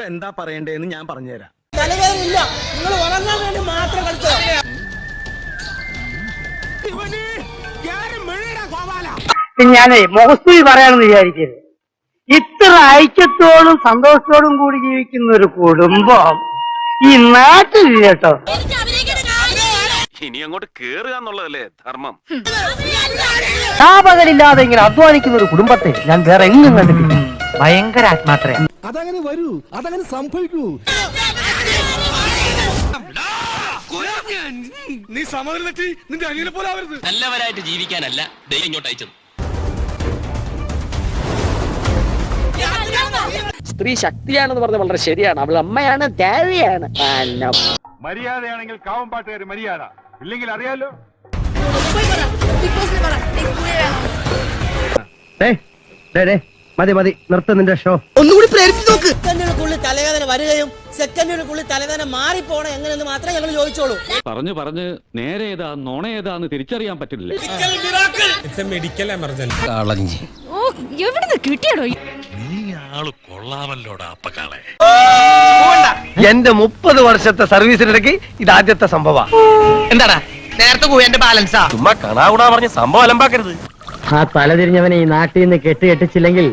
നിങ്ങളോട് എന്താ പറയണ്ടേന്ന് ഞാൻ പറഞ്ഞുതരാം. തലവേദനയില്ല, നിങ്ങൾ ഉറങ്ങാൻ വേണ്ടി മാത്രം കളിച്ചോ. ഞാനേ മുഖസ്തുതി പറയാണെന്ന് വിചാരിക്കരുത്. ഇത്ര ഐക്യത്തോടും സന്തോഷത്തോടും കൂടി ജീവിക്കുന്ന ഒരു കുടുംബം ഈ നാട്ടിൽ കേട്ടോ. ഇനി അങ്ങോട്ട് കേറുക എന്നുള്ളതല്ലേ ധർമ്മം. പകലില്ലാതെ ഇങ്ങനെ അധ്വാനിക്കുന്ന ഒരു കുടുംബത്തെ ഞാൻ വേറെ എങ്ങും കണ്ടിട്ടില്ല. ഭയങ്കര ആത്മാത്രയാണ്. അതങ്ങനെ വരൂ, അതങ്ങനെ സംഭവിക്കൂ. നീ സമനില തെറ്റി നിന്റെ അനിയനെ പോലെ ആവരുത്. നല്ലവരായിട്ട് ജീവിക്കാനല്ല ദൈവം ഇങ്ങോട്ട് അയച്ചത്. സ്ത്രീ ശക്തിയാണെന്ന് പറഞ്ഞ വളരെ ശരിയാണ്. അവൾ അമ്മയാണ്, ദേവിയാണ്. മര്യാദയാണെങ്കിൽ കാവമ്പാട്ടുകാർ മര്യാദ, ഇല്ലെങ്കിൽ അറിയാലോ. മതി മതി, നിർത്ത നിന്റെ ഷോ. ഒന്നുകൂടി പ്രേരിപ്പിച്ച് നോക്ക്. സെക്കൻഡിനുള്ളിൽ തലവേദന വരികയും സെക്കൻഡിനുള്ളിൽ തലവേദന മാറിപ്പോണം എങ്ങനെയെന്ന് മാത്രമേ ഞങ്ങൾ ചോദിച്ചോളൂ. പറഞ്ഞ് നേരെ ഏതാ നോണ ഏതാന്ന് തിരിച്ചറിയാൻ പറ്റില്ല. Medical emergency. എവിടുന്ന് കിട്ടിയടോ? നീ ആള് കൊള്ളാമല്ലോടാ അപ്പക്കാളെ. എന്റെ 30 വർഷത്തെ സർവീസിനിടയ്ക്ക് ഇതാദ്യത്തെ സംഭവം. എന്താടാ നേരത്തെ പോയി എന്റെ ബാലൻസാ. ചുമ്മാ കണാകൂടാ പറഞ്ഞ് സംഭവം അലമ്പാക്കരുത്. ആ തലതിരിഞ്ഞവനെ ഈ നാട്ടിൽ നിന്ന് കെട്ടിച്ചില്ലെങ്കിൽ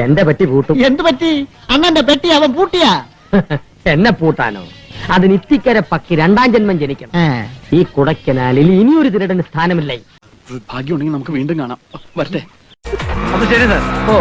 എന്റെ പെട്ടി പൂട്ടും. എന്ത് പറ്റി? അണ്ണന്റെ പെട്ടി അവൻ പൂട്ടിയാ? എന്നെ പൂട്ടാനോ? അതിന് ഇത്തിക്കര പക്കി 2ാം ജന്മം ജനിക്കണം. ഈ കുടക്കനാലിൽ ഇനിയൊരു തിരടന് സ്ഥാനമില്ല. ഭാഗ്യമുണ്ടെങ്കിൽ നമുക്ക് വീണ്ടും കാണാം. വരട്ടെ. അപ്പൊ ശരി സാർ. ഓ